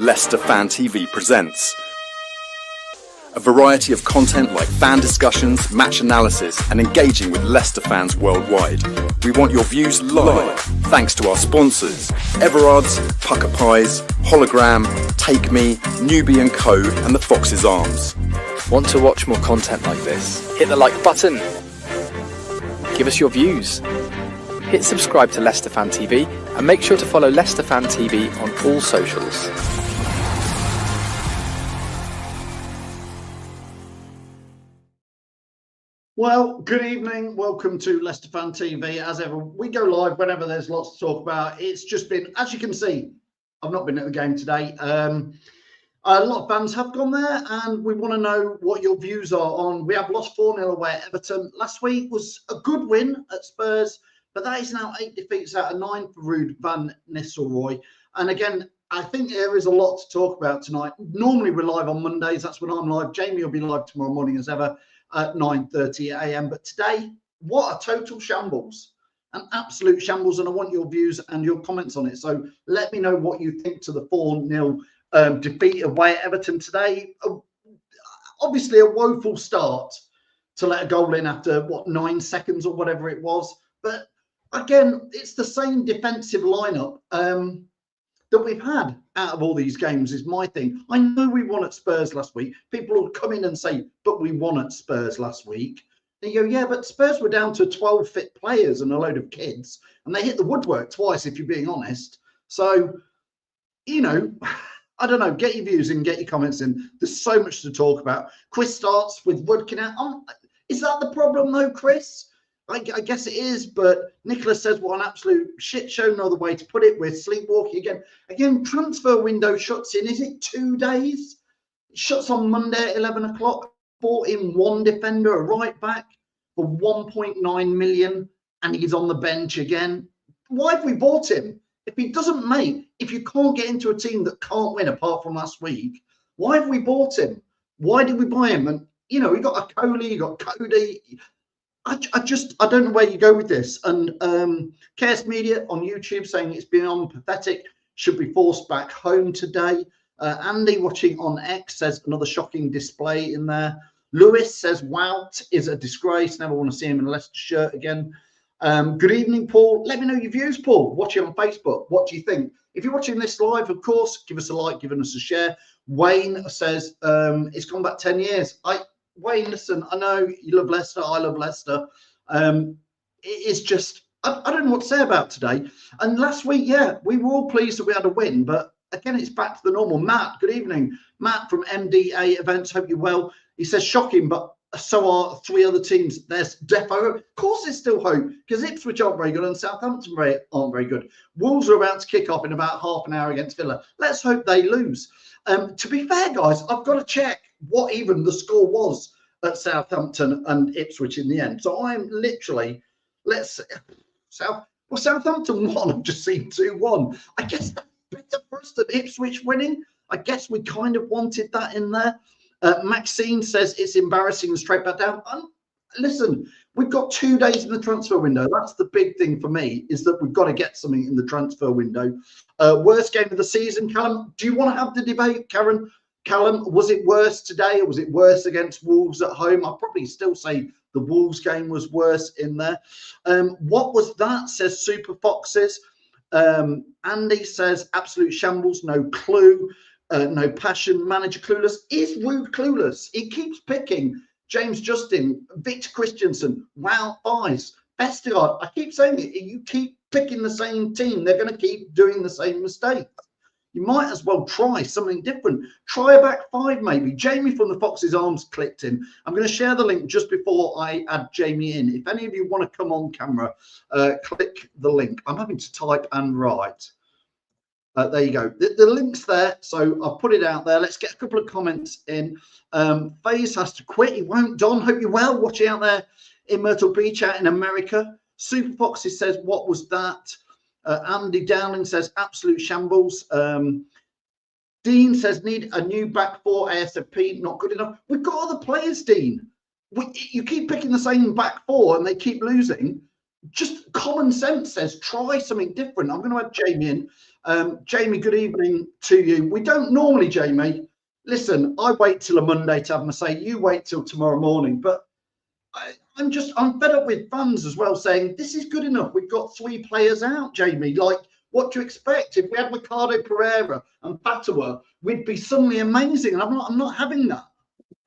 Leicester Fan TV presents a variety of content like fan discussions, match analysis, and engaging with Leicester fans worldwide. We want your views live, thanks to our sponsors, Everard's, Pucker Pies, Hologram, Take Me, Newbie & Co, and the Fox's Arms. Want to watch more content like this? Hit the like button. Give us your views. Hit subscribe to Leicester Fan TV and make sure to follow Leicester Fan TV on all socials. Well, good evening. Welcome to Leicester Fan TV. As ever, we go live whenever there's lots to talk about. It's just been, as you can see, I've not been at the game today. A lot of fans have gone there, and we want to know what your views are on. We have lost 4-0 away at Everton. Last week was a good win at Spurs, but that is now 8 defeats out of 9 for Ruud van Nistelrooy. And again, I think there is a lot to talk about tonight. Normally we're live on Mondays. That's when I'm live. Jamie will be live tomorrow morning as ever at 9:30 a.m. But today, what a total shambles, an absolute shambles. And I want your views and your comments on it. So let me know what you think to the 4-0 defeat away at Everton today. Obviously a woeful start to let a goal in after, 9 seconds or whatever it was. But again, it's the same defensive lineup that we've had out of all these games is my thing. I know we won at Spurs last week. People will come in and say, but we won at Spurs last week. And you go, yeah, but Spurs were down to 12 fit players and a load of kids. And they hit the woodwork twice, if you're being honest. So, you know, I don't know. Get your views in, get your comments in. There's so much to talk about. Chris starts with Woodkin. Is that the problem, though, Chris? I guess it is, but Nicholas says, what an absolute shit show, no other way to put it. We're sleepwalking again. Again, transfer window shuts in. Is it 2 days? It shuts on Monday at 11 o'clock. Bought in one defender, a right back, for 1.9 million, and he's on the bench again. Why have we bought him? If he doesn't make, if you can't get into a team that can't win apart from last week, why have we bought him? Why did we buy him? And, you know, we got a Coley, you got Cody. I don't know where you go with this. And Chaos Media on YouTube saying it's beyond pathetic, should be forced back home today. Andy watching on X says another shocking display in there. Lewis says Wout is a disgrace. Never want to see him in a Leicester shirt again. Good evening, Paul. Let me know your views, Paul. Watching on Facebook. What do you think? If you're watching this live, of course, give us a like, give us a share. Wayne says it's gone back 10 years. Wayne, listen, I know you love Leicester. I love Leicester. It is just, I don't know what to say about today. And last week, yeah, we were all pleased that we had a win. But again, it's back to the normal. Matt, good evening. Matt from MDA Events. Hope you're well. He says, shocking, but so are 3 other teams. There's defo. Of course, there's still hope because Ipswich aren't very good and Southampton aren't very good. Wolves are about to kick off in about half an hour against Villa. Let's hope they lose. To be fair, guys, I've got to check what even the score was at Southampton and Ipswich in the end. So I'm literally, Southampton won. I've just seen 2-1. I guess that's better for us than Ipswich winning. I guess we kind of wanted that in there. Maxine says it's embarrassing and straight back down. Listen, we've got 2 days in the transfer window. That's the big thing for me, is that we've got to get something in the transfer window. Worst game of the season, Callum. Do you want to have the debate, Karen? Callum, was it worse today or was it worse against Wolves at home? I'll probably still say the Wolves game was worse in there. What was that, says Super Foxes. Andy says absolute shambles, no clue. No passion, manager clueless. Is Ruud clueless? He keeps picking James Justin, Victor Christensen, Wow Eyes, Vestergaard. I keep saying it. You keep picking the same team. They're going to keep doing the same mistakes. You might as well try something different. Try a back 5 maybe. Jamie from the Fox's Arms clicked in. I'm going to share the link just before I add Jamie in. If any of you want to come on camera, click the link. I'm having to type and write. There you go. The link's there, so I'll put it out there. Let's get a couple of comments in. FaZe has to quit. He won't. Don, hope you're well. Watching out there in Myrtle Beach out in America. Super Foxes says, what was that? Andy Dowling says, absolute shambles. Dean says, need a new back 4 ASAP. Not good enough. We've got other players, Dean. You keep picking the same back 4 and they keep losing. just common sense says try something different. I'm going to have Jamie in. Jamie, good evening to you. We don't normally, Jamie. Listen, I wait till a Monday to have my say. You wait till tomorrow morning. But I'm fed up with fans as well saying this is good enough. We've got 3 players out, Jamie. Like, what do you expect? If we had Ricardo Pereira and Fatawa, we'd be suddenly amazing. And I'm not having that.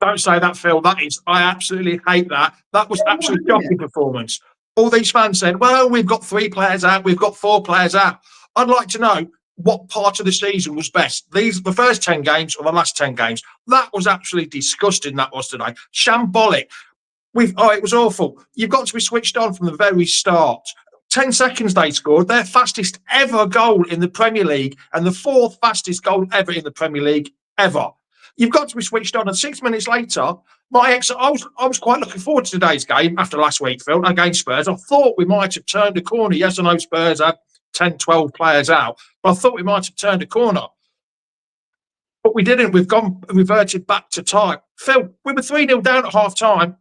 Don't say that, Phil. I absolutely hate that. That was absolutely shocking performance. All these fans said, well, we've got 3 players out, we've got 4 players out. I'd like to know what part of the season was best. The first 10 games or the last 10 games. That was absolutely disgusting, that was today. Shambolic. It was awful. You've got to be switched on from the very start. 10 seconds they scored, their fastest ever goal in the Premier League and the 4th fastest goal ever in the Premier League ever. You've got to be switched on. And 6 minutes later, I was quite looking forward to today's game after last week, Phil, against Spurs. I thought we might have turned a corner. Yes, I know Spurs had 10, 12 players out, but I thought we might have turned a corner. But we didn't. We've reverted back to type. Phil, we were 3-0 down at half time,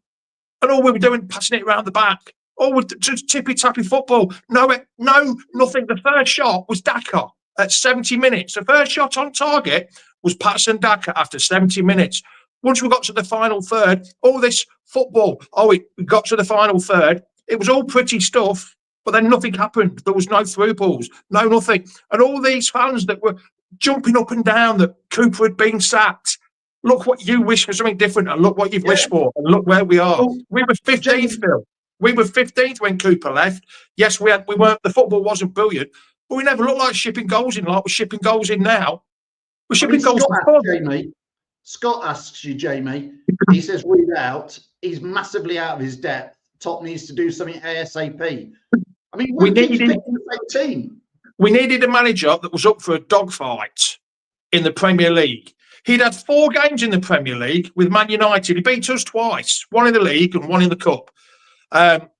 and all we were doing, passing it around the back. All we're just tippy-tappy football. No, nothing. The first shot was Daka at 70 minutes. The first shot on target was Patterson Daka after 70 minutes. Once we got to the final third, all this football, we got to the final third. It was all pretty stuff, but then nothing happened. There was no through balls, no nothing. And all these fans that were jumping up and down that Cooper had been sacked. Look what you wish for something different, and look what you've wished for, and look where we are. We were 15th, Phil. We were 15th when Cooper left. Yes, we weren't. The football wasn't brilliant, but we never looked like shipping goals in like we're shipping goals in now. We're shipping goals in. Scott asks you, Jamie. He says, read out. He's massively out of his depth. Top needs to do something ASAP. I mean, we needed the same team. We needed a manager that was up for a dogfight in the Premier League. He'd had 4 games in the Premier League with Man United. He beat us twice, one in the league and one in the cup. Where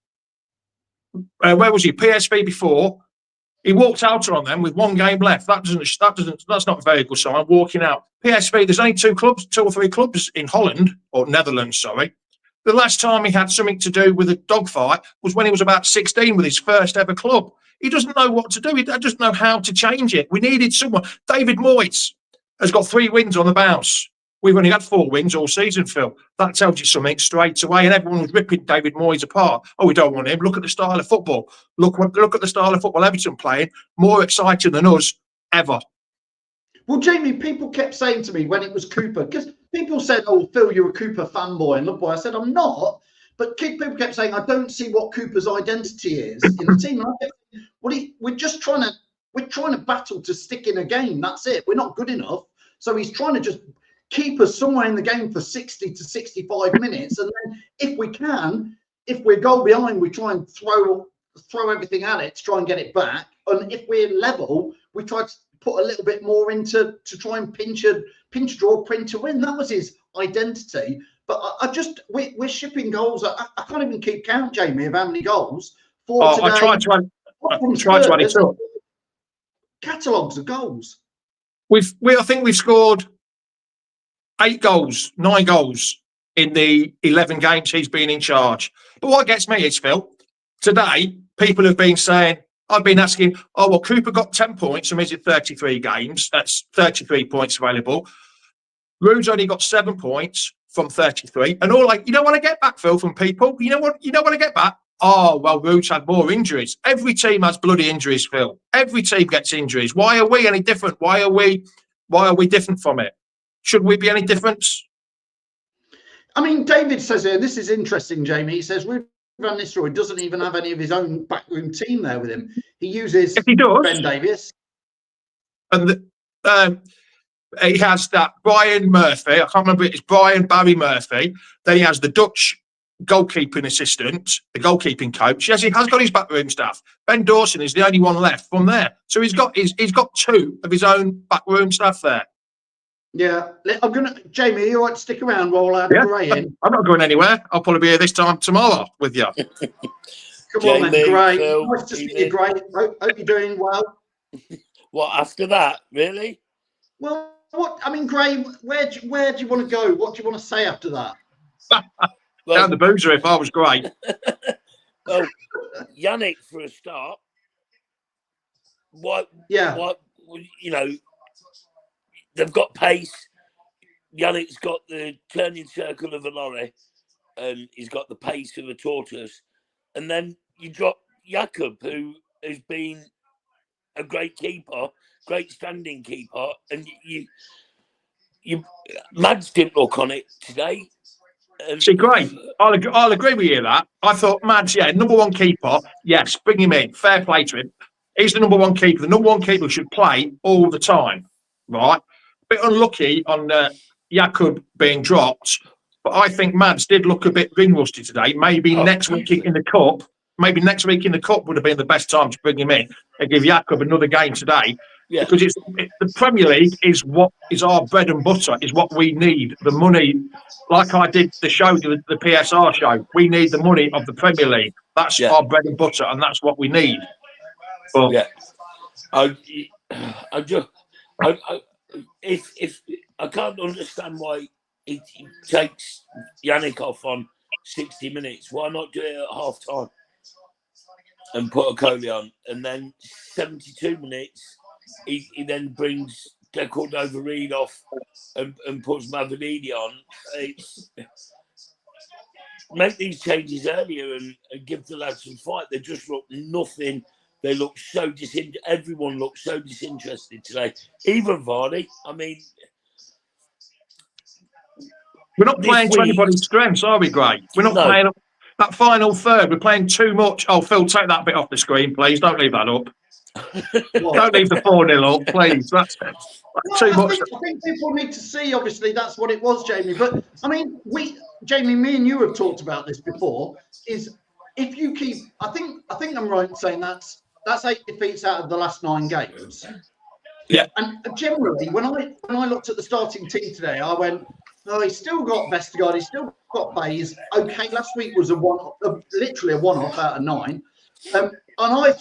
was he? PSV before. He walked out on them with 1 game left. That's not a very good sign. Walking out. PSV, there's only 2 or 3 clubs in Holland, or Netherlands, sorry. The last time he had something to do with a dogfight was when he was about 16 with his first ever club. He doesn't know what to do. He doesn't know how to change it. We needed someone. David Moyes has got 3 wins on the bounce. We've only had 4 wins all season, Phil. That tells you something straight away. And everyone was ripping David Moyes apart. Oh, we don't want him. Look at the style of football. Look at the style of football Everton playing. More exciting than us ever. Well, Jamie, people kept saying to me when it was Cooper, because people said, oh, Phil, you're a Cooper fanboy. And look, boy, I said, I'm not. But people kept saying, I don't see what Cooper's identity is in the team. We're trying to battle to stick in a game. That's it. We're not good enough. So he's trying to just keep us somewhere in the game for 60 to 65 minutes. And then if we're goal behind, we try and throw everything at it to try and get it back. And if we're level, we try to put a little bit more into to try and pinch a draw, print to win. That was his identity. But we're shipping goals. I can't even keep count, Jamie, of how many goals. I tried to add it up. Catalogues of goals. I think we've scored 8 goals, 9 goals in the 11 games he's been in charge. But what gets me is, Phil, today people have been saying, I've been asking, oh, well, Cooper got 10 points from his 33 games. That's 33 points available. Rude's only got 7 points from 33. And you don't want to get back, Phil, from people. You don't want to get back. Oh, well, Rude's had more injuries. Every team has bloody injuries, Phil. Every team gets injuries. Why are we any different? Why are we different from it? Should we be any different? I mean, David says here, this is interesting, Jamie. He says Ruud van Nistelrooy doesn't even have any of his own backroom team there with him. He uses Ben Davies. And he has that Brian Murphy. I can't remember. It's Barry Murphy. Then he has the Dutch goalkeeping assistant, the goalkeeping coach. Yes, he has got his backroom staff. Ben Dawson is the only one left from there. So he's got 2 of his own backroom staff there. Yeah, Jamie, are you all right to stick around while I add Gray in? I'm not going anywhere. I'll probably be here this time tomorrow with you. Come Jamie, on then, Gray. Phil, nice to see you, Gray. Hope you're doing well. What, after that, really? Well, Gray, where do you want to go? What do you want to say after that? Down the boozer if I was great. Well, Yannick for a start. What? You know, they've got pace. Yannick's got the turning circle of a lorry, and he's got the pace of a tortoise. And then you drop Jakob, who has been a great keeper, great standing keeper, and Mads didn't look on it today. See, great. I'll agree with you that. I thought Mads, number one keeper. Yes, bring him in. Fair play to him. He's the number one keeper. The number one keeper should play all the time, right? Bit unlucky on Jakob being dropped, but I think Mads did look a bit ring rusty today. Maybe next week in the cup. Maybe next week in the cup would have been the best time to bring him in and give Jakob another game today. Yeah. Because the Premier League is what is our bread and butter, is what we need. The money, like I did the show, the PSR show, we need the money of the Premier League. That's our bread and butter, and that's what we need. But if I can't understand why he takes Yannick off on 60 minutes, why not do it at half time and put a Coley on, and then 72 minutes he then brings Decordova Reed off and puts Mavanini on. Make these changes earlier and give the lads some fight. They just look nothing. They look so disinterested. Everyone looks so disinterested today. Even Vardy. I mean, we're not playing to anybody's strengths, are we, Gray? We're not playing up that final third. We're playing too much. Oh, Phil, take that bit off the screen, please. Don't leave that up. Don't leave the 4-0 up, please. That's too much. I think people need to see, obviously, that's what it was, Jamie. But, I mean, Jamie, me and you have talked about this before, is if you keep... I think I'm right in saying that's 8 defeats out of the last 9 games. Yeah. And generally, when I looked at the starting team today, I went, oh, he's still got Vestergaard, he's still got Bays. Okay, last week was literally a one-off out of 9. But I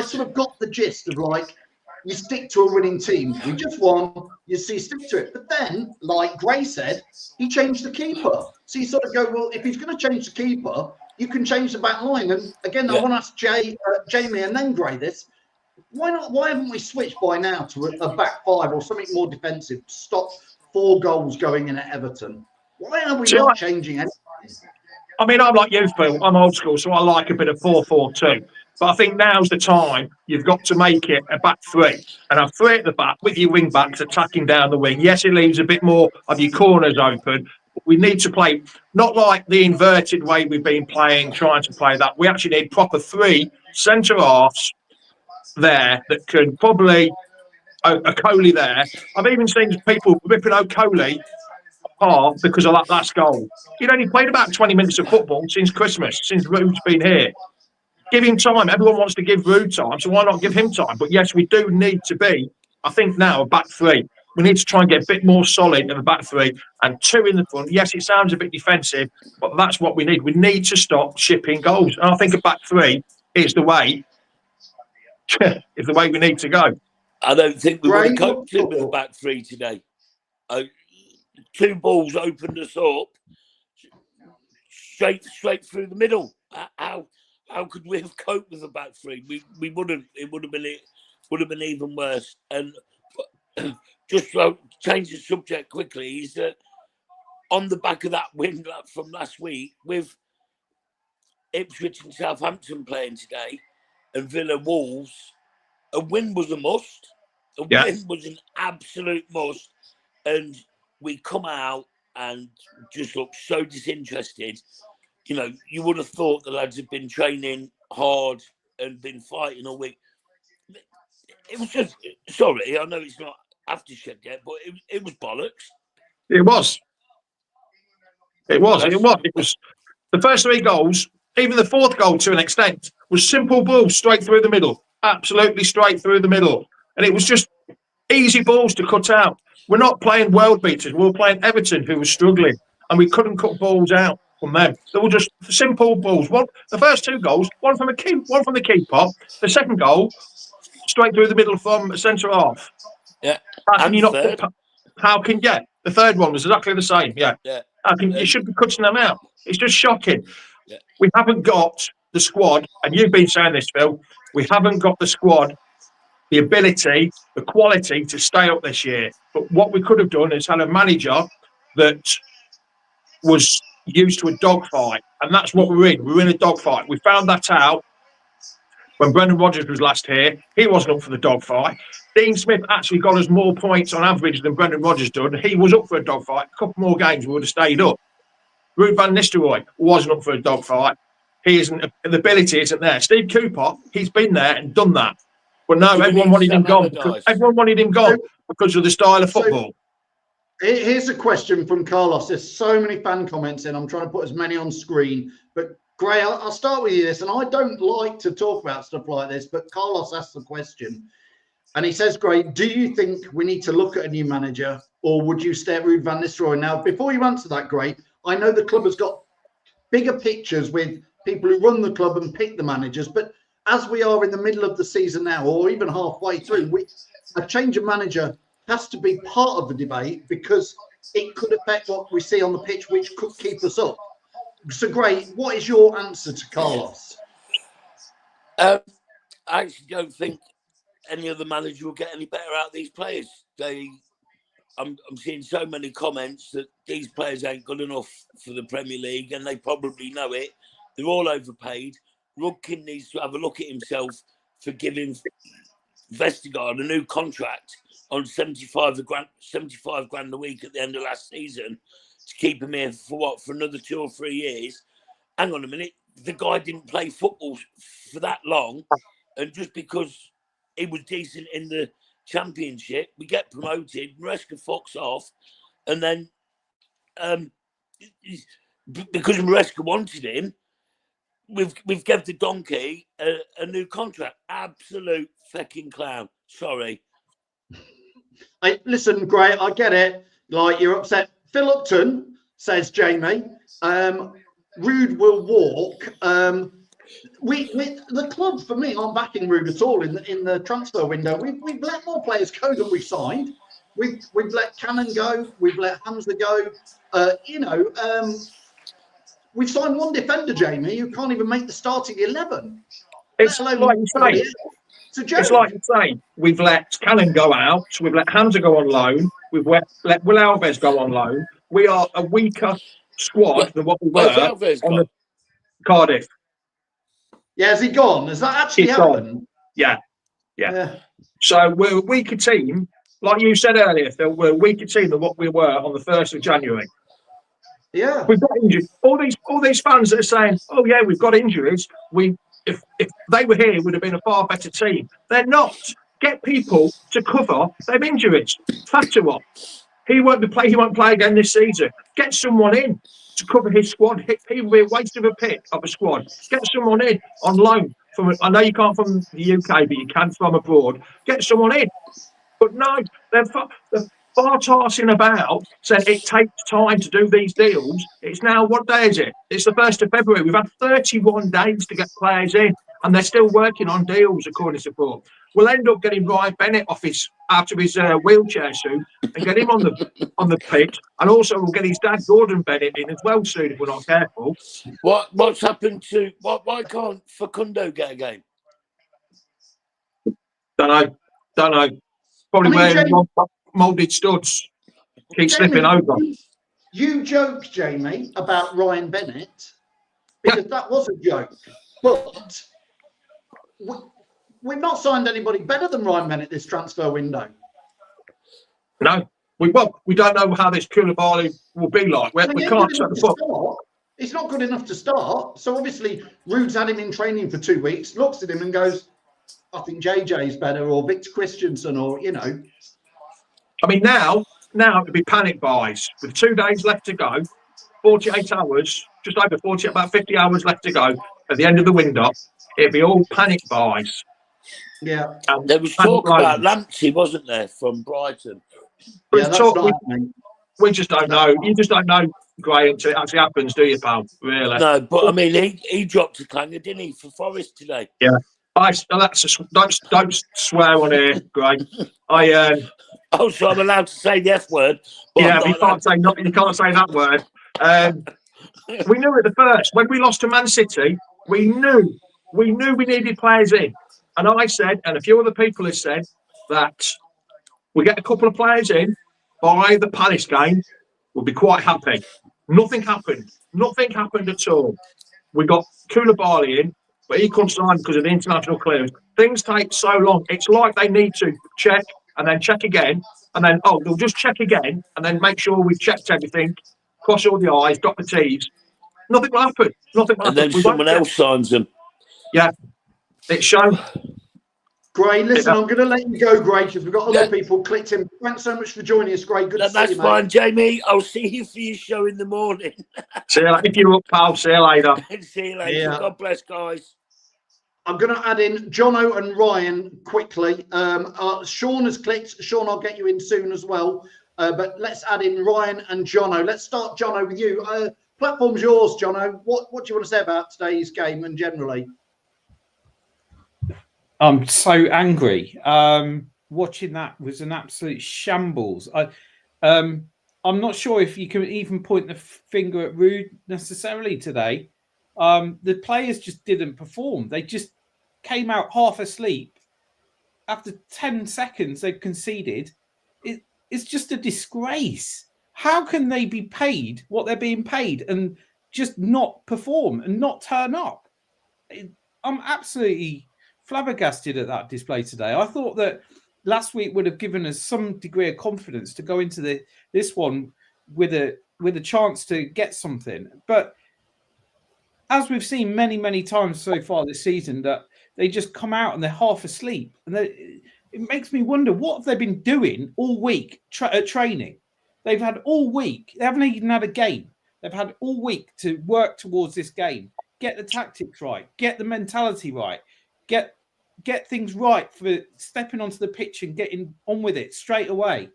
sort of got the gist of, like, you stick to a winning team. We just won. You stick to it. But then, like Gray said, he changed the keeper. So you sort of go, well, if he's going to change the keeper, you can change the back line. And again, I want to ask Jamie and then Gray this. Why not? Why haven't we switched by now to a back 5 or something more defensive? Stop 4 goals going in at Everton. Why are we not changing anything? I mean, I'm like you, Phil. I'm old school, so I like a bit of 4-4-2. But I think now's the time you've got to make it a back 3 and have 3 at the back with your wing backs attacking down the wing. Yes, it leaves a bit more of your corners open. But we need to play not like the inverted way we've been playing, trying to play that. We actually need proper 3 centre halves there that can probably O'Coley there. I've even seen people ripping O'Coley apart because of that last goal. He'd only played about 20 minutes of football since Christmas, since Rude's been here. Give him time. Everyone wants to give Rude time, so why not give him time? But yes, we do need to be, I think now, a back 3. We need to try and get a bit more solid in the back 3 and 2 in the front. Yes, it sounds a bit defensive, but that's what we need. We need to stop shipping goals. And I think a back 3 is the way we need to go. I don't think we would have coped it with a back 3 today. 2 balls opened us up straight through the middle. How could we have coped with a back 3? We wouldn't. It would have been even worse. And just to change the subject quickly, is that on the back of that win from last week, with Ipswich and Southampton playing today, and Villa Wolves, a win was a must. Win was an absolute must, and we come out and just look so disinterested. You know, you would have thought the lads had been training hard and been fighting all week. It was just, sorry, I know it's not aftershave yet, but it was bollocks. It was. It was the first 3 goals, even the 4th goal to an extent, was simple balls straight through the middle. Absolutely straight through the middle. And it was just easy balls to cut out. We're not playing world beaters. We were playing Everton, who was struggling, and we couldn't cut balls out from them. They were just simple balls. The first 2 goals, one from the keeper. The second goal, straight through the middle from a centre half. Yeah. How can the third one was exactly the same. Yeah. You should be cutting them out. It's just shocking. Yeah. We haven't got the squad, and you've been saying this, Phil, we haven't got the squad, the ability, the quality to stay up this year. But what we could have done is had a manager that was used to a dogfight, and that's what we're in. We're in a dogfight. We found that out when Brendan Rodgers was last here. He wasn't up for the dogfight. Dean Smith actually got us more points on average than Brendan Rodgers did. He was up for a dogfight. A couple more games, we would have stayed up. Ruud van Nistelrooy wasn't up for a dogfight. He isn't. The ability isn't there. Steve Cooper, he's been there and done that. But no, everyone wanted him gone. Everyone wanted him gone because of the style of football. Here's a question from Carlos. There's so many fan comments in. I'm trying to put as many on screen. But Gray, I'll start with you this. And I don't like to talk about stuff like this, but Carlos asked the question. And he says, Gray, do you think we need to look at a new manager, or would you stay at Ruud van Nistelrooy? Now, before you answer that, Gray, I know the club has got bigger pictures with people who run the club and pick the managers. But as we are in the middle of the season now, or even halfway through, a change of manager has to be part of the debate because it could affect what we see on the pitch, which could keep us up. So, Gray, what is your answer to Carlos? I actually don't think any other manager will get any better out of these players. I'm seeing so many comments that these players ain't good enough for the Premier League, and they probably know it. They're all overpaid. Rudkin needs to have a look at himself for giving Vestergaard a new contract on 75 grand a week at the end of last season to keep him here for another 2 or 3 years. Hang on a minute. The guy didn't play football for that long, and just because he was decent in the Championship, we get promoted, Maresca fucks off, and then because Maresca wanted him, we've given the donkey a new contract. Absolute fucking clown. Sorry. Listen, Gray, I get it. Like, you're upset. Phil Upton says, Jamie, Ruud will walk. The club, for me, aren't backing Ruud at all in the transfer window. We've let more players go than we've signed. We've let Cannon go. We've let Hamza go. We've signed one defender, Jamie, who can't even make the starting 11. It's like you say. It's like you say. We've let Cannon go out. We've let Hamza go on loan. We've let Will Alves go on loan. We are a weaker squad than what we were on the Cardiff. Yeah, has he gone? Has that actually happened? Yeah. So we're a weaker team. Like you said earlier, Phil, we're a weaker team than what we were on the 1st of January. Yeah. We've got injured. All these fans that are saying, oh, yeah, we've got injuries. If they were here, it would have been a far better team. They're not. Get people to cover their injuries. Fatwa, he won't play again this season. Get someone in to cover his squad. He will be a waste of a pick of a squad. Get someone in on loan. I know you can't from the UK, but you can from abroad. Get someone in. But no, they're far-tossing about, saying it takes time to do these deals. It's now, what day is it? It's the 1st of February. We've had 31 days to get players in, and they're still working on deals, according to report. We'll end up getting Ryan Bennett out of his wheelchair suit and get him on the pitch, and also we'll get his dad, Gordon Bennett, in as well soon if we're not careful. What's happened to... Why can't Facundo get a game? Don't know. Probably wearing moulded studs. Keep slipping over. You joke, Jamie, about Ryan Bennett, because that was a joke. But we've not signed anybody better than Ryan Bennett this transfer window. No. We don't know how this Koulibaly will be like. We can't set the foot. He's not good enough to start. So obviously, Ruud's had him in training for 2 weeks, looks at him and goes, I think JJ's better, or Victor Christensen, or, I mean, now it'd be panic buys with 2 days left to go, 48 hours, just over 40, about 50 hours left to go at the end of the window. It'd be all panic buys. Yeah. There was talk about Lamptey, wasn't there, from Brighton? Yeah, we just don't know. You just don't know, Gray, until it actually happens, do you, pal? Really? No, but I mean, he dropped a clanger, didn't he, for Forest today? Yeah. Don't swear on here, Gray. Oh, so I'm allowed to say the F word. Yeah, but you can't say that word. We knew at the first when we lost to Man City. We knew we needed players in. And I said, and a few other people have said, that we get a couple of players in by the Palace game, we'll be quite happy. Nothing happened. Nothing happened at all. We got Koulibaly in, but he couldn't sign because of the international clearance. Things take so long. It's like they need to check and then check again, and then, they'll just check again and then make sure we've checked everything, cross all the I's, dot the T's. Nothing will happen. Nothing will And happen. then someone else signs them. Yeah. It's shown. Gray, listen, I'm going to let you go, Gray, because we've got other people clicked in. Thanks so much for joining us, Gray. Good to see you, That's fine, Jamie. I'll see you for your show in the morning. See you later. If you're up, pal, see you later. See you later. Yeah. God bless, guys. I'm going to add in Jono and Ryan quickly. Sean has clicked. Sean, I'll get you in soon as well. But let's add in Ryan and Jono. Let's start, Jono, with you. Platform's yours, Jono. What do you want to say about today's game and generally? I'm so angry. Watching that was an absolute shambles. I'm not sure if you can even point the finger at Rude necessarily today. The players just didn't perform. They just came out half asleep. After 10 seconds, they've conceded. It's just a disgrace. How can they be paid what they're being paid and just not perform and not turn up? I'm absolutely flabbergasted at that display today. I thought that last week would have given us some degree of confidence to go into this one with a chance to get something. But as we've seen many, many times so far this season, that they just come out and they're half asleep. And it makes me wonder, what have they been doing all week at training? They've had all week. They haven't even had a game. They've had all week to work towards this game, get the tactics right, get the mentality right, get things right for stepping onto the pitch and getting on with it straight away.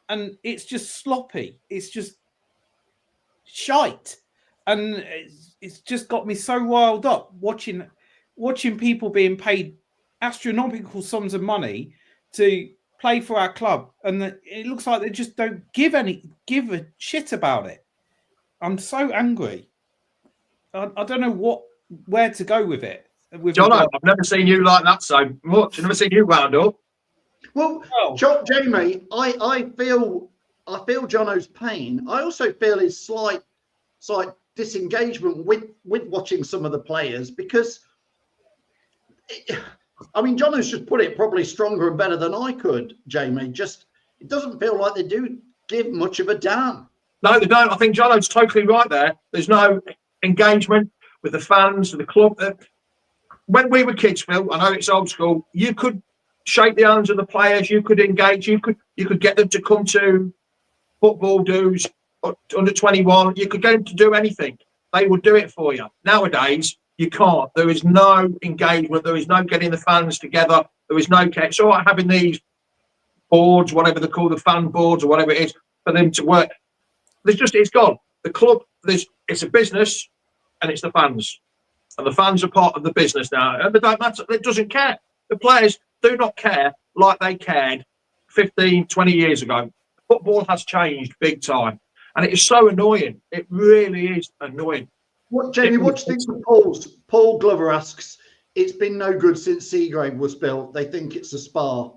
And it's just sloppy. It's just shite. And it's just got me so riled up watching people being paid astronomical sums of money to play for our club. And it looks like they just don't give a shit about it. I'm so angry. I don't know where to go with it. John, I've never seen you like that so much. I've never seen you wound up. Well, Jamie, I feel Jono's pain. I also feel his slight disengagement with watching some of the players, because Jono's just put it probably stronger and better than I could, Jamie. Just, it doesn't feel like they do give much of a damn. No, they don't. I think Jono's totally right there. There's no engagement with the fans, with the club. When we were kids, Phil, I know it's old school, you could shake the hands of the players, you could engage, you could get them to come to football dues, under 21, you could get them to do anything. They would do it for you. Nowadays, you can't. There is no engagement. There is no getting the fans together. There is no care. It's all right having these boards, whatever they call the fan boards or whatever it is, for them to work. It's gone. The club, it's a business and it's the fans. And the fans are part of the business now. And they don't matter. It doesn't care. The players do not care like they cared 15, 20 years ago. Football has changed big time. And it is so annoying. It really is annoying. Jamie, what do you think of Paul's? Paul Glover asks, it's been no good since Seagrave was built. They think it's a spa.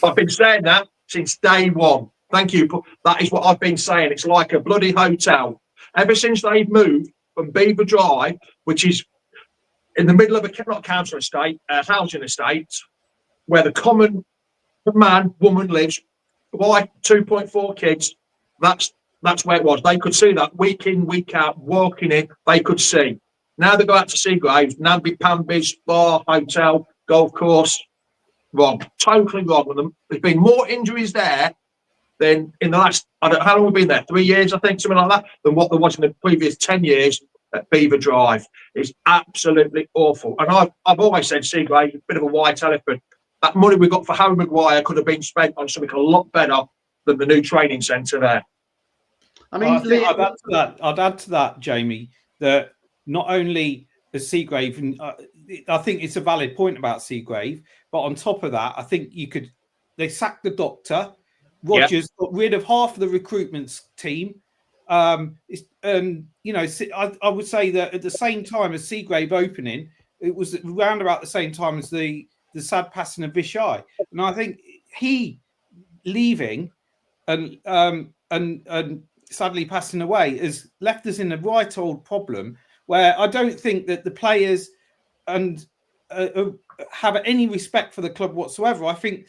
I've been saying that since day one. Thank you. That is what I've been saying. It's like a bloody hotel. Ever since they've moved from Beaver Drive, which is in the middle of not council estate, housing estate, where the common man, woman lives, wife, 2.4 kids, that's where it was. They could see that week in, week out, walking in, they could see. Now they go out to Seagraves, namby-pamby, bar, hotel, golf course. Wrong. Totally wrong. There's been more injuries there than in the last, I don't know how long we've been there, 3 years, I think, something like that, than what there was in the previous 10 years at Beaver Drive. It's absolutely awful. And I've always said Seagrave, a bit of a white elephant. That money we got for Harry Maguire could have been spent on something a lot better than the new training centre there. I'd add to that, Jamie, that not only is Seagrave, I think it's a valid point about Seagrave, but on top of that, I think they sacked the doctor. Rodgers got rid of half of the recruitment team. I would say that at the same time as Seagrave opening, it was around about the same time as the sad passing of Vishai, and I think he leaving and sadly passing away has left us in a right old problem where I don't think that the players have any respect for the club whatsoever. I think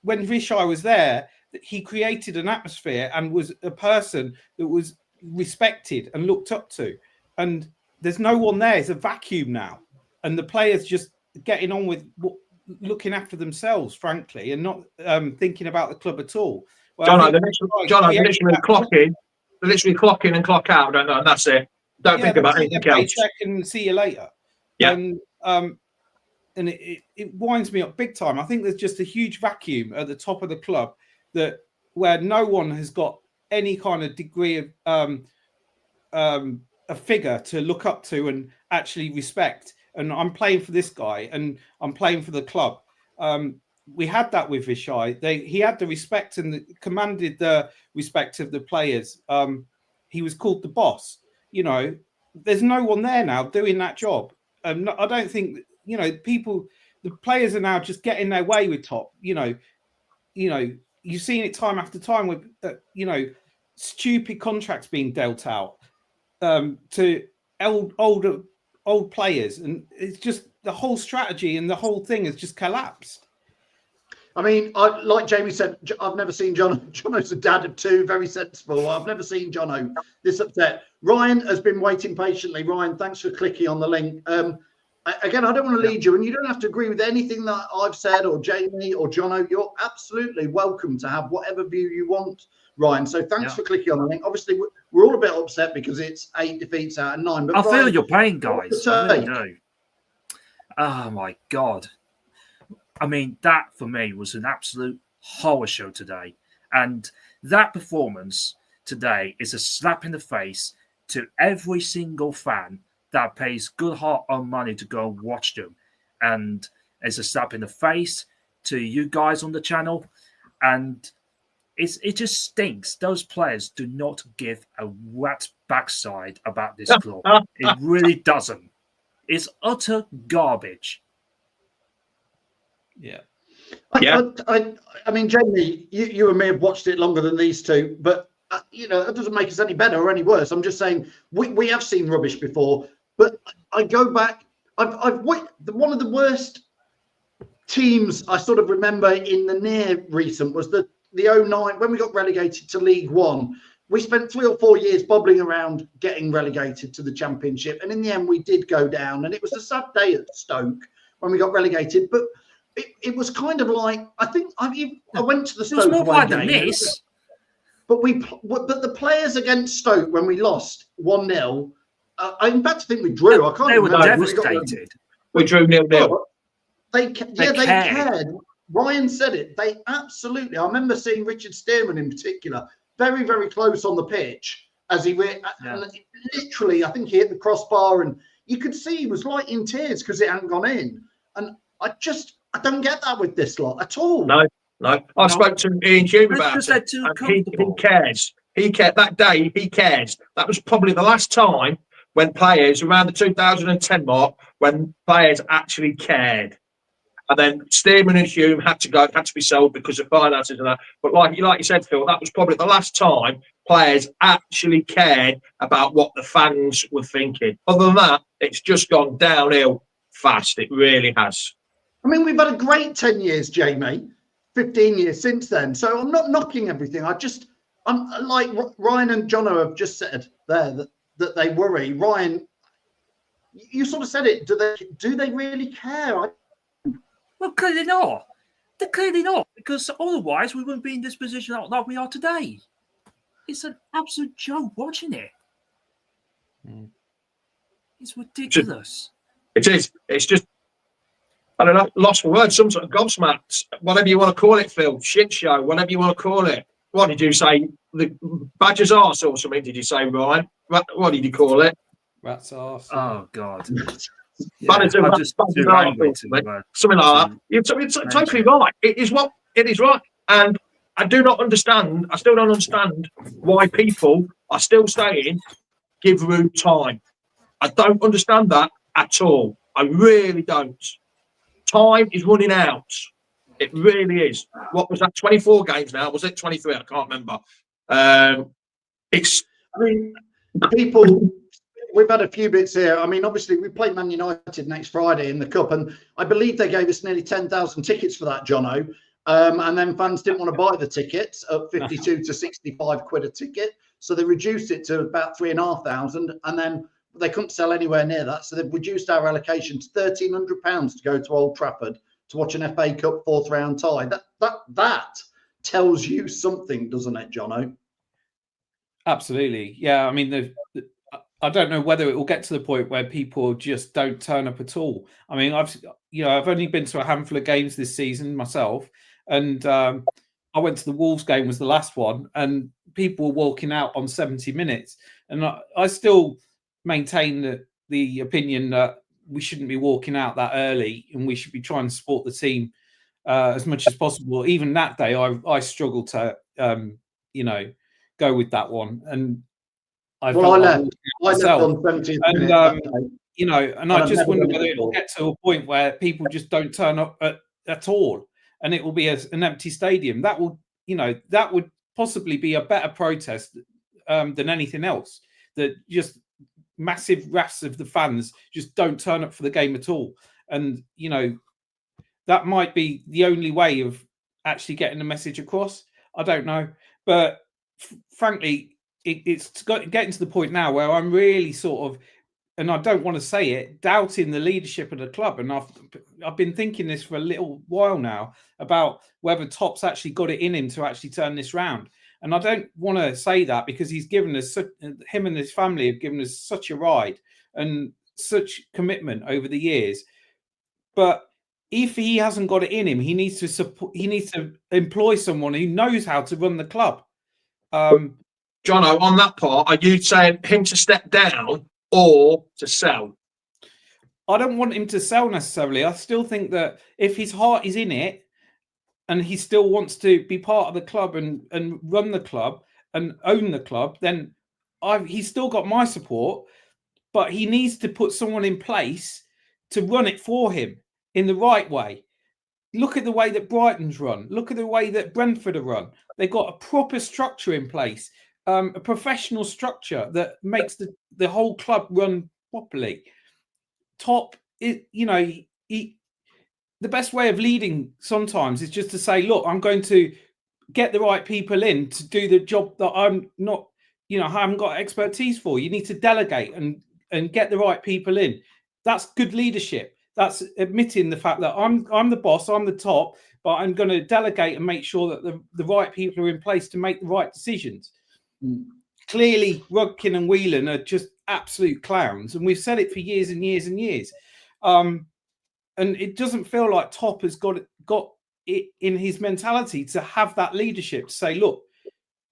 when Vishai was there, he created an atmosphere and was a person that was respected and looked up to. And there's no one there. It's a vacuum now. And the players just getting on with looking after themselves, frankly, and not thinking about the club at all. Well, they're literally clock in and clock out, don't know, and that's it. Don't think about anything else. Check and see you later. Yeah. And it winds me up big time. I think there's just a huge vacuum at the top of the club where no one has got any kind of degree of a figure to look up to and actually respect. And I'm playing for this guy, and I'm playing for the club. We had that with Vishai. He had the respect and commanded the respect of the players. He was called the boss. There's no one there now doing that job. I don't think the players are now just getting their way with top. You've seen it time after time with stupid contracts being dealt out to old players, and it's just the whole strategy and the whole thing has just collapsed. I mean, like Jamie said, I've never seen John. Jono's a dad of two, very sensible. I've never seen Jono this upset. Ryan has been waiting patiently. Ryan, thanks for clicking on the link. Again, I don't want to lead you, and you don't have to agree with anything that I've said or Jamie or Jono. You're absolutely welcome to have whatever view you want, Ryan. So thanks for clicking on the link. Obviously, we're all a bit upset because it's 8 defeats out of 9. But I Ryan, feel your pain, guys. I really do. Oh, my God. I mean, that for me was an absolute horror show today. And that performance today is a slap in the face to every single fan that pays good hard-earned money to go and watch them. And it's a slap in the face to you guys on the channel. And it just stinks. Those players do not give a rat's backside about this club. It really doesn't. It's utter garbage. Yeah. I mean, Jamie, you and me have watched it longer than these two, but that doesn't make us any better or any worse. I'm just saying we have seen rubbish before, but I go back. One of the worst teams I sort of remember in the near recent was the 09 when we got relegated to League One. We spent 3 or 4 years bobbling around getting relegated to the Championship, and in the end we did go down. And it was a sad day at Stoke when we got relegated, but it was kind of like I went to the Stoke. It was more like a miss. But the players against Stoke when we lost 1-0. In fact, I think we drew. I can't. They were remember. devastated. We drew 0-0. They cared. Ryan said it. They absolutely. I remember seeing Richard Stearman in particular, very, very close on the pitch as he went. Literally, I think he hit the crossbar, and you could see he was like in tears because it hadn't gone in. And I don't get that with this lot at all. No. I spoke to Ian Hume about it. He cares. He cared that day. He cares. That was probably the last time when players around the 2010 mark when players actually cared. And then Stearman and Hume had to be sold because of finances and that. But like you said, Phil, that was probably the last time players actually cared about what the fans were thinking. Other than that, it's just gone downhill fast. It really has. I mean, we've had a great 10 years, Jamie, 15 years since then. So I'm not knocking everything. I'm like Ryan and Jono have just said there that they worry. Ryan, you sort of said it. Do they really care? Well, clearly not. They're clearly not, because otherwise we wouldn't be in this position like we are today. It's an absolute joke watching it. It's ridiculous. It is. It's just, I don't know, lost for words, some sort of gobsmacked, whatever you want to call it, Phil, shit show, whatever you want to call it. What did you say? The badger's arse or something, did you say, Ryan? What did you call it? Rat's arse. Oh, God. Something like that. You're totally right. It is right. And I do not understand. I still don't understand why people are still saying give Rude time. I don't understand that at all. I really don't. Time is running out. It really is. What was that? 24 games now? Was it 23? I can't remember. It's. I mean, people. We've had a few bits here. I mean, obviously, we play Man United next Friday in the Cup, and I believe they gave us nearly 10,000 tickets for that, Jono. And then fans didn't want to buy the tickets at 52 to 65 quid a ticket. So they reduced it to about 3,500, and then they couldn't sell anywhere near that. So they've reduced our allocation to £1,300 to go to Old Trafford to watch an FA Cup fourth round tie. That tells you something, doesn't it, Jono? Absolutely. Yeah. I mean, I don't know whether it will get to the point where people just don't turn up at all. I mean, I've only been to a handful of games this season myself, and I went to the Wolves game, was the last one, and people were walking out on 70 minutes. And I still maintain the opinion that we shouldn't be walking out that early, and we should be trying to support the team as much as possible. Even that day, I struggled to, go with that one. And I left on 70th minute, and I just wonder whether it'll get to a point where people just don't turn up at all, and it will be an empty stadium. That would possibly be a better protest than anything else. That just massive rafts of the fans just don't turn up for the game at all, and that might be the only way of actually getting the message across. I don't know, but frankly, it's getting to the point now where I'm really sort of, and I don't want to say it, doubting the leadership of the club. And I've been thinking this for a little while now about whether Top's actually got it in him to actually turn this round. And I don't want to say that because he's given us, him and his family have given us such a ride and such commitment over the years. But if he hasn't got it in him, he needs to support. He needs to employ someone who knows how to run the club. Jono, on that part, are you saying him to step down or to sell? I don't want him to sell necessarily. I still think that if his heart is in it and he still wants to be part of the club and run the club and own the club, then he's still got my support. But he needs to put someone in place to run it for him in the right way. Look at the way that Brighton's run. Look at the way that Brentford are run. They've got a proper structure in place, a professional structure that makes the whole club run properly. Top, the best way of leading sometimes is just to say, look, I'm going to get the right people in to do the job that I'm not, I haven't got expertise for. You need to delegate and get the right people in. That's good leadership. That's admitting the fact that I'm the boss, I'm the top, but I'm going to delegate and make sure that the right people are in place to make the right decisions. Clearly, Rudkin and Whelan are just absolute clowns, and we've said it for years and years and years. And it doesn't feel like Top has got it in his mentality to have that leadership to say, look,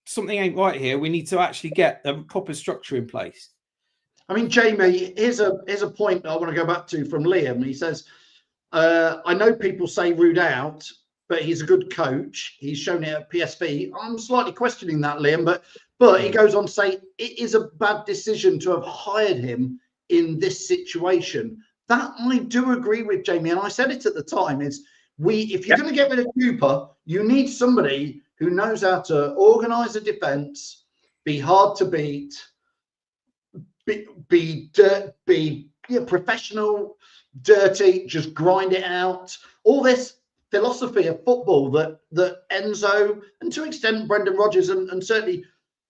something ain't right here. We need to actually get a proper structure in place. I mean, Jamie, here's a point I want to go back to from Liam. He says, I know people say Rude out, but he's a good coach. He's shown it at PSV. I'm slightly questioning that, Liam, but he goes on to say it is a bad decision to have hired him in this situation. That I do agree with, Jamie, and I said it at the time, is if you're going to get rid of Cooper, you need somebody who knows how to organise a defence, be hard to beat, be professional, dirty, just grind it out. All this philosophy of football that Enzo and to an extent Brendan Rodgers and certainly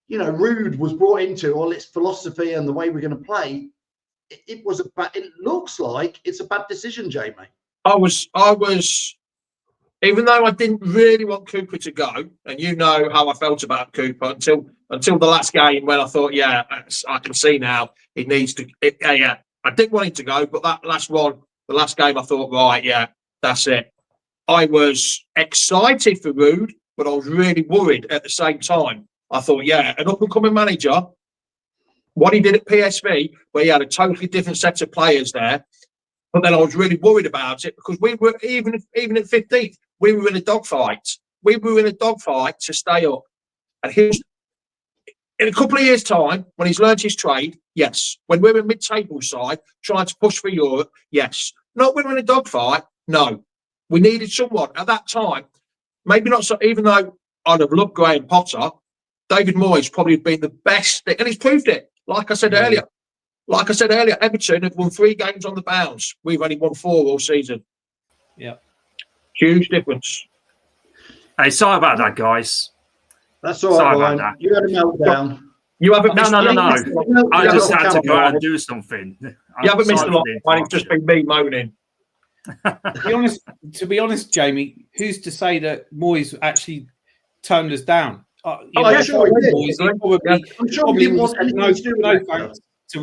Rude was brought into, all its philosophy and the way we're going to play. It looks like it's a bad decision, Jamie. I was, even though I didn't really want Cooper to go, and you know how I felt about Cooper until the last game when I thought, yeah, I can see now he needs to. I didn't want him to go, but that last one, the last game, I thought, right, yeah, that's it. I was excited for Rude, but I was really worried at the same time. I thought, yeah, an up-and-coming manager, what he did at PSV, where he had a totally different set of players there. But then I was really worried about it because we were even at 15th, we were in a dogfight. we were in a dogfight to stay up. And he's in a couple of years' time, when he's learnt his trade, yes. When we're a mid-table side trying to push for Europe, yes. Not when we're in a dogfight, no. We needed someone at that time. Maybe not so. Even though I'd have loved Graham Potter, David Moyes probably been the best, and he's proved it. Like I said earlier, Everton have won 3 games on the bounce. We've only won 4 all season. Yeah, huge difference. Hey, sorry about that, guys. That's all right, Ryan. You had a meltdown. You haven't missed No. I just had to go out and do something. You haven't missed a lot. It's just been me moaning. To be honest, Jamie, who's to say that Moyes actually turned us down? I'm sure he did. Probably would have said no thanks.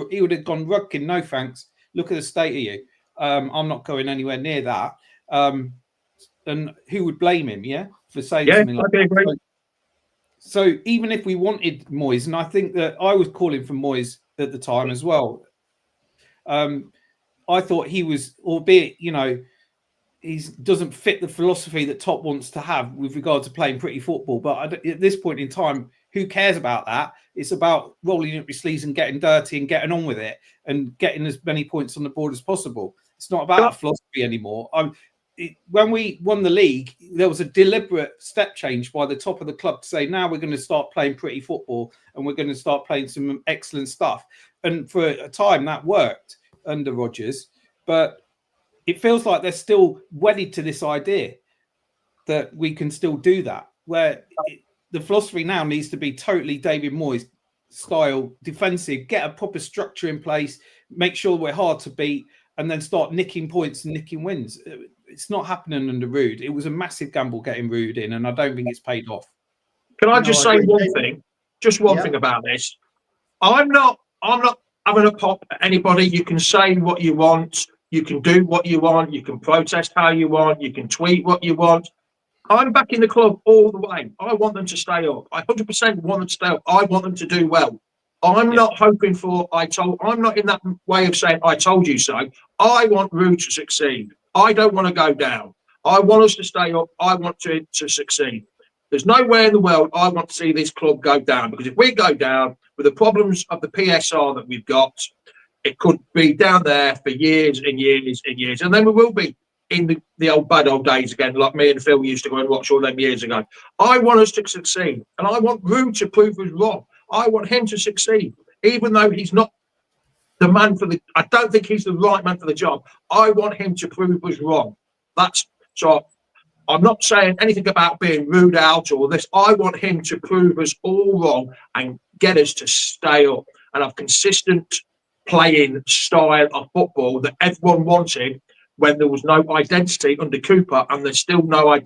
He would have gone, Rudkin, no thanks. Look at the state of you. I'm not going anywhere near that. And who would blame him? Yeah, for saying something like that. So even if we wanted Moyes, and I think that I was calling for Moyes at the time as well. I thought he was, albeit, he doesn't fit the philosophy that Top wants to have with regard to playing pretty football. But at this point in time, who cares about that? It's about rolling up your sleeves and getting dirty and getting on with it and getting as many points on the board as possible. It's not about a philosophy anymore. When we won the league, there was a deliberate step change by the top of the club to say, now we're going to start playing pretty football and we're going to start playing some excellent stuff. And for a time that worked under Rodgers, but it feels like they're still wedded to this idea that we can still do that, where the philosophy now needs to be totally David Moyes style, defensive, get a proper structure in place, make sure we're hard to beat, and then start nicking points and nicking wins. It's not happening under Rude. It was a massive gamble getting Rude in, and I don't think it's paid off. Can I just say one thing? Just one thing about this. I'm not having a pop at anybody. You can say what you want. You can do what you want. You can protest how you want. You can tweet what you want. I'm backing the club all the way. I want them to stay up. I 100% want them to stay up. I want them to do well. I'm not hoping for I'm not in that way of saying I told you so. I want Rude to succeed. I don't want to go down. I want us to stay up. I want to succeed. There's nowhere in the world I want to see this club go down, because if we go down with the problems of the PSR that we've got, it could be down there for years and years and years. And then we will be in the old bad old days again, like me and Phil used to go and watch all them years ago. I want us to succeed. And I want Rude to prove us wrong. I want him to succeed, even though he's not the man for I don't think he's the right man for the job. I want him to prove us wrong. So I'm not saying anything about being Rude out or this. I want him to prove us all wrong and get us to stay up and have consistent playing style of football that everyone wanted when there was no identity under Cooper, and there's still no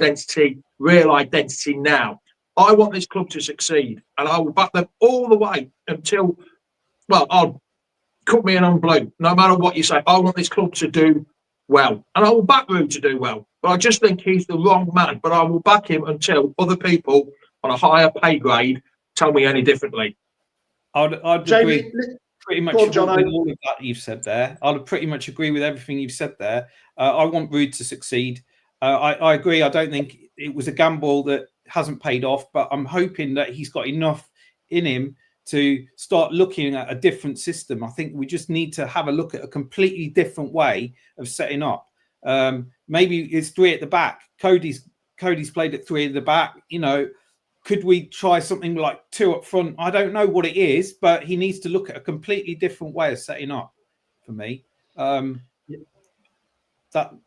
real identity now. I want this club to succeed, and I will back them all the way until, I'll cut me in on blue. No matter what you say, I want this club to do well, and I will back Rude to do well. But I just think he's the wrong man. But I will back him until other people on a higher pay grade tell me any differently. I'd agree pretty much with all of that you've said there. I'd pretty much agree with everything you've said there. I want Rude to succeed. I agree. I don't think it was a gamble that hasn't paid off, but I'm hoping that he's got enough in him to start looking at a different system. I think we just need to have a look at a completely different way of setting up. Maybe it's 3 at the back. Cody's played at 3 at the back. Could we try something like 2 up front? I don't know what it is, but he needs to look at a completely different way of setting up for me.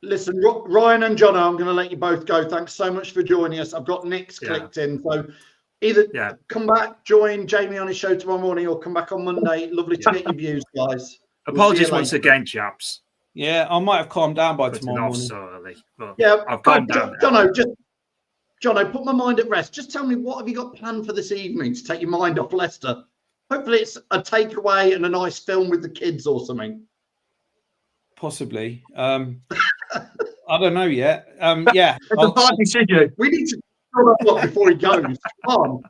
Listen, Ryan and John, I'm going to let you both go. Thanks so much for joining us. I've got Nick's clicked in. So either come back, join Jamie on his show tomorrow morning, or come back on Monday. Lovely to get your views, guys. Apologies once again, chaps. Yeah, I might have calmed down by tomorrow morning. So early, I've calmed down. Jono, put my mind at rest. Just tell me, what have you got planned for this evening to take your mind off Leicester? Hopefully it's a takeaway and a nice film with the kids or something. Possibly. I don't know yet. It's a hard decision. We need to fill that up before he goes. Come on.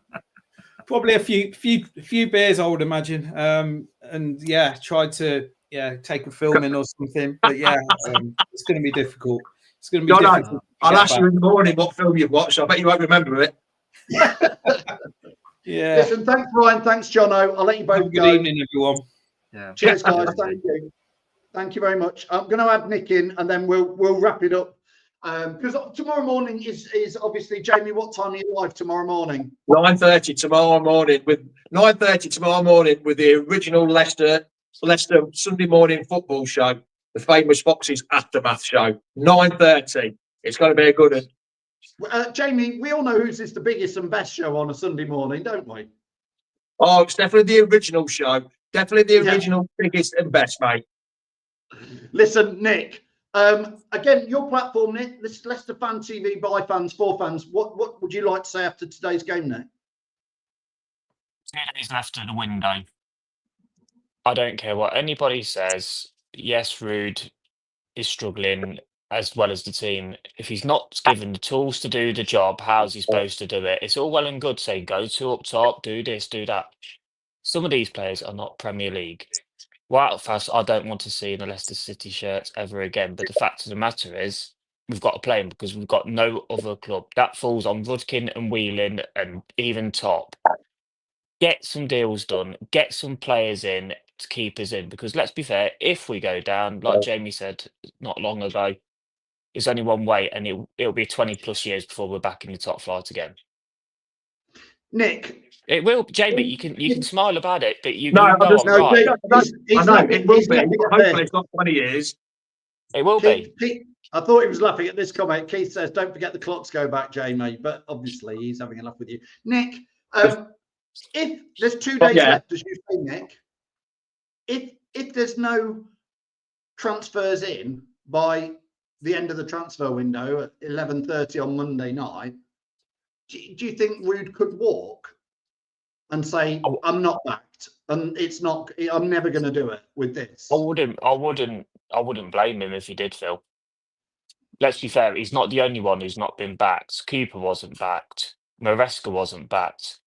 Probably a few beers, I would imagine. Try to take a film in or something. But it's going to be difficult. It's going to be John, difficult. I'll ask you in the morning what film you've watched. I bet you won't remember it. Yeah. Listen, thanks, Ryan. Thanks, Jono. I'll let you both Good go. evening, everyone. Yeah. Cheers, guys. Yeah. Thank you. Thank you very much. I'm going to add Nick in, and then we'll wrap it up. Because tomorrow morning is obviously, Jamie, what time are you live tomorrow morning? 9:30 tomorrow morning with 9:30 tomorrow morning with the original Leicester Sunday morning football show, the famous Foxes Aftermath show. 9:30. It's going to be a good one. Jamie, we all know whose is the biggest and best show on a Sunday morning, don't we? Oh, it's definitely the original show. Definitely the Yeah. original, biggest and best, mate. Listen, Nick. Again, your platform, Nick. This is Leicester Fan TV by fans for fans. What would you like to say after today's game, Nick? He's left at the window. I don't care what anybody says. Yes, Rude is struggling as well as the team. If he's not given the tools to do the job, how's he supposed to do it? It's all well and good saying go to up top, do this, do that. Some of these players are not Premier League. While fast, I don't want to see in the Leicester City shirts ever again. But the fact of the matter is, we've got to play him because we've got no other club. That falls on Rudkin and Whelan and even Top. Get some deals done. Get some players in to keep us in. Because let's be fair, if we go down, like Jamie said not long ago, it's only one way, and it'll be 20+ years before we're back in the top flight again. Nick. It will, Jamie. You can smile about it, but you No, know I just I'm right. I know it will be. Hopefully, it's not 20 years. It will be. Keith, I thought he was laughing at this comment. Keith says, "Don't forget the clocks go back, Jamie." But obviously, he's having a laugh with you, Nick. If there's 2 days left, as you say, Nick, if there's no transfers in by the end of the transfer window at 11:30 on Monday night, do you think Rude could walk and say, "I'm not backed, and it's not. I'm never going to do it with this"? I wouldn't blame him if he did, Phil. Let's be fair, he's not the only one who's not been backed. Cooper wasn't backed. Maresca wasn't backed.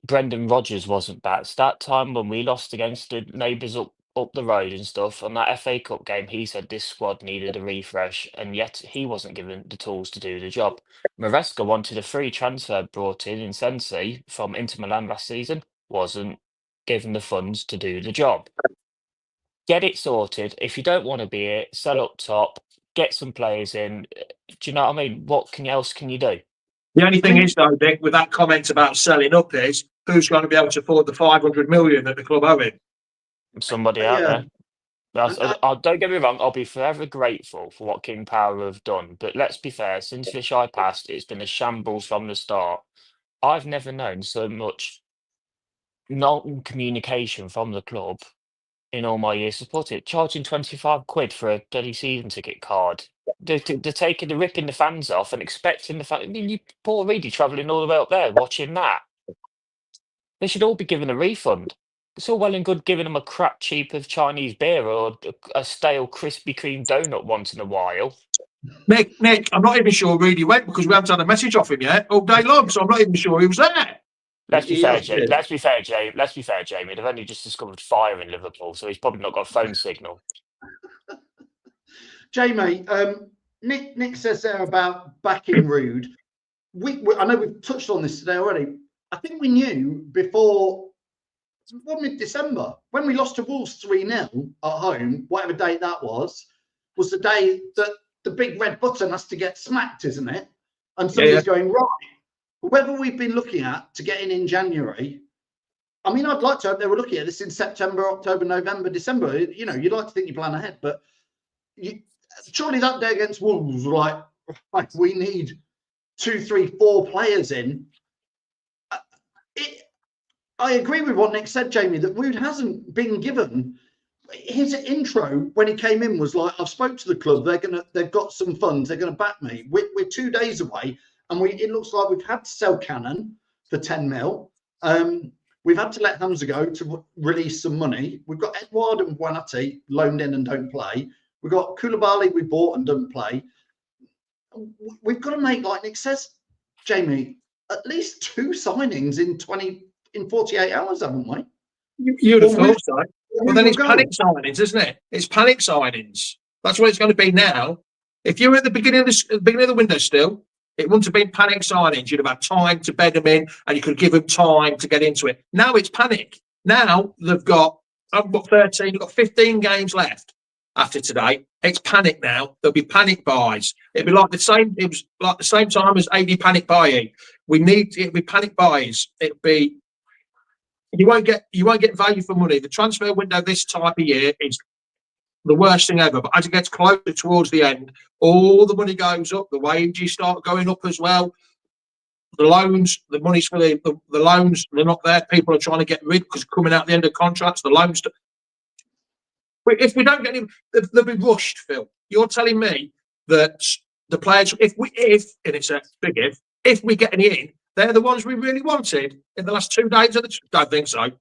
Brendan Rodgers wasn't backed. That time when we lost against the neighbours up the road and stuff, on that FA Cup game, he said this squad needed a refresh, and yet he wasn't given the tools to do the job. Maresca wanted a free transfer brought in Sensi from Inter Milan last season, wasn't given the funds to do the job. Get it sorted. If you don't want to be it, sell up top, get some players in. Do you know what I mean? What else can you do? The only thing is, though, Nick, with that comment about selling up is who's going to be able to afford the 500 million that the club owe him? Somebody out there. Don't get me wrong, I'll be forever grateful for what King Power have done. But let's be fair, since Vishai passed, it's been a shambles from the start. I've never known so much non-communication from the club in all my years supported. Charging 25 quid for a bloody season ticket card. They're taking the ripping the fans off and expecting the fans. I mean, you poor Reedy travelling all the way up there watching that. They should all be given a refund. It's all well and good giving them a crap cheap of Chinese beer or a stale Krispy Kreme donut once in a while. Nick, I'm not even sure Reedy went because we haven't had a message off him yet all day long, so I'm not even sure he was there. Let's be fair, Jamie. They've only just discovered fire in Liverpool, so he's probably not got a phone signal. Jamie, Nick says there about backing Rude. I know we've touched on this today already. I think we knew before mid-December when we lost to Wolves 3-0 at home, whatever date that was the day that the big red button has to get smacked, isn't it? And somebody's going, right, whoever we've been looking at to get in January, I mean, I'd like to hope they were looking at this in September, October, November, December. You know, you'd like to think you plan ahead, but surely that day against Wolves, like, we need 2, 3, 4 players in. I agree with what Nick said, Jamie, that Rude hasn't been given. His intro when he came in was like, I've spoke to the club, they've got some funds, they're gonna back me. We're 2 days away, and it looks like we've had to sell Cannon for 10 mil. We've had to let Hamza go to release some money. We've got Edouard and Buonatti loaned in and don't play. We've got Koulibaly we bought and don't play. We've got to make, like Nick says, Jamie, at least 2 signings in 48 hours, haven't we? You'd have thought so. Well, then it's panic signings, isn't it? It's panic signings. That's what it's going to be now. If you were at the beginning of the window still, it wouldn't have been panic signings. You'd have had time to bed them in, and you could give them time to get into it. Now it's panic. Now they've got 13, they've got 15 games left after today. It's panic now. There'll be panic buys. It'll be like the same. It was like the same time as AD panic buying. It'll be panic buys. It'll be. You won't get value for money. The transfer window this type of year is the worst thing ever. But as it gets closer towards the end, all the money goes up. The wages start going up as well. The loans, the money's for the loans, they're not there. People are trying to get rid because coming out the end of contracts, the loans. If we don't get him, they'll be rushed, Phil. You're telling me that the players, if and it's a big if we get any in, they're the ones we really wanted in the last 2 days of the. Don't think so.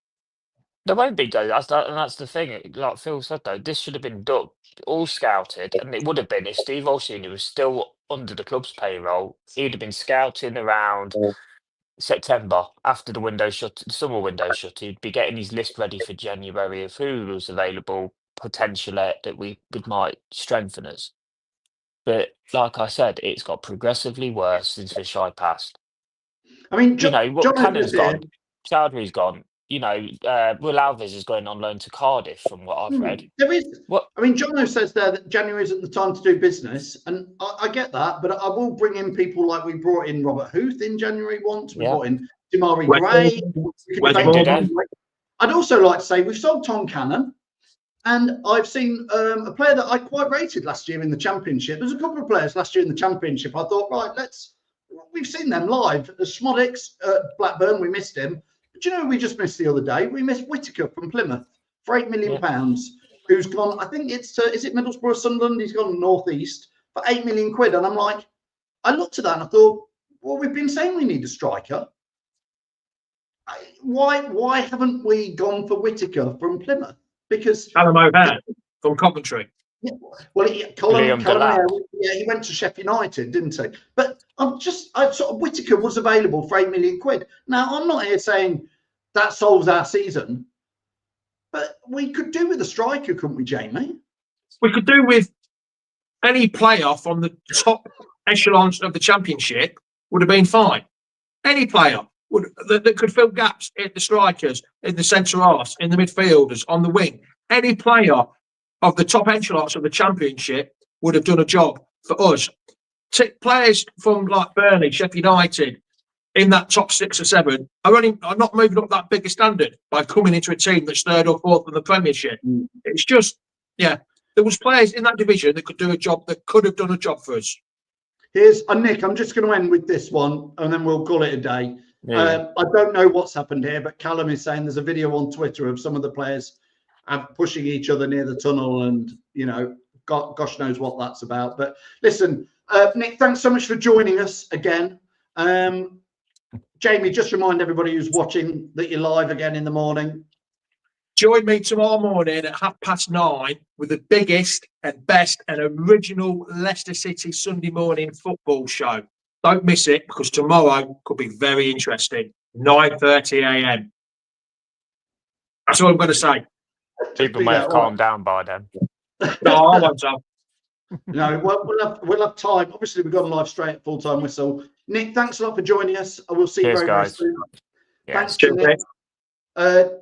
There won't be, though. That's the thing. Like Phil said, though, this should have been done, all scouted, and it would have been if Steve Olsini was still under the club's payroll. He'd have been scouting around September after the summer window shut. He'd be getting his list ready for January of who was available potentially that we might strengthen us. But like I said, it's got progressively worse since the shy passed. I mean, Cannon's gone, Chowdhury's gone. Will Alves is going on loan to Cardiff, from what I've read. There is. What? I mean, Jono says there that January isn't the time to do business, and I get that, but I will bring in people like we brought in Robert Huth in January once. We brought in Damari Gray. I'd also like to say we've sold Tom Cannon, and I've seen a player that I quite rated last year in the Championship. There's a couple of players last year in the Championship. I thought, right, we've seen them live. Schmodix at Blackburn, we missed him. But you know, we just missed the other day. We missed Whittaker from Plymouth for £8 million, who's gone. I think it's is it Middlesbrough, Sunderland? He's gone north east for £8 million. And I'm like, I looked at that and I thought, well, we've been saying we need a striker. Why haven't we gone for Whittaker from Plymouth? Because Callum O'Hare from Coventry. Yeah, well, Colin he went to Sheffield United, didn't he? But Whittaker was available for £8 million. Now, I'm not here saying that solves our season, but we could do with a striker, couldn't we, Jamie? We could do with any player from the top echelons of the Championship would have been fine. Any player that could fill gaps in the strikers, in the centre halves, in the midfielders, on the wing. Any player of the top echelons of the Championship would have done a job for us. Players from like Burnley, Sheffield United, in that top 6 or 7 are not moving up that big a standard by coming into a team that's 3rd or 4th in the Premiership. It's just, there was players in that division that could do a job, that could have done a job for us. Here's Nick. I'm just going to end with this one, and then we'll call it a day. I don't know what's happened here, but Callum is saying there's a video on Twitter of some of the players pushing each other near the tunnel, and gosh knows what that's about. But listen, Nick, thanks so much for joining us again. Jamie, just remind everybody who's watching that you're live again in the morning. Join me tomorrow morning at 9:30 with the biggest and best and original Leicester City Sunday morning football show. Don't miss it, because tomorrow could be very interesting. 9:30 a.m. That's all I'm going to say. People may have calmed down by then. No, I won't have. No, we'll have time. Obviously, we've got a live straight at full time whistle. Nick, thanks a lot for joining us. I will see you very soon. Thanks, Nick.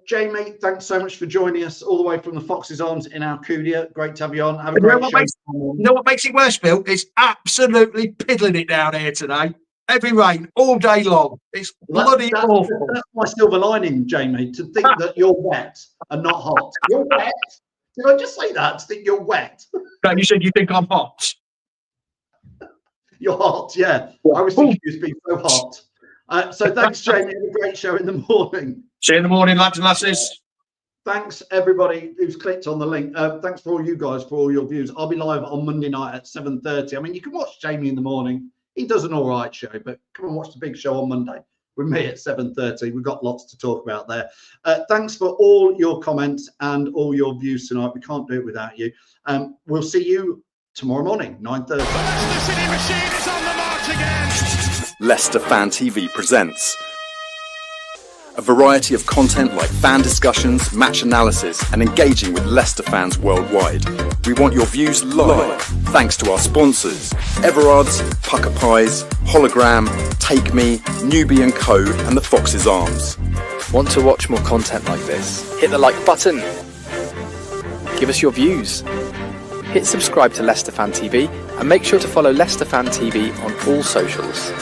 Jamie, thanks so much for joining us all the way from the Fox's Arms in Alcudia. Great to have you on. Have a great show. You know what makes it worse, Phil? It's absolutely piddling it down here today. Heavy rain all day long. It's bloody awful. That's my silver lining, Jamie, to think that you're wet and not hot. You're wet. Did I just say that? To think you're wet? No, you said you think I'm hot. You're hot, yeah. I was thinking you was being so hot. So thanks, Jamie. Have a great show in the morning. See you in the morning, lads and lasses. Thanks, everybody who's clicked on the link. Thanks for all you guys for all your views. I'll be live on Monday night at 7:30. I mean, you can watch Jamie in the morning. He does an all right show, but come and watch the big show on Monday with me at 7:30. We've got lots to talk about there. Thanks for all your comments and all your views tonight. We can't do it without you. We'll see you tomorrow morning, 9:30. Leicester City machine is on the march again. Leicester Fan TV presents A variety of content like fan discussions, match analysis, and engaging with Leicester fans worldwide. We want your views live, thanks to our sponsors, Everard's, Pucker Pies, Hologram, Take Me, Newbie & Co, and the Fox's Arms. Want to watch more content like this? Hit the like button. Give us your views. Hit subscribe to Leicester Fan TV and make sure to follow Leicester Fan TV on all socials.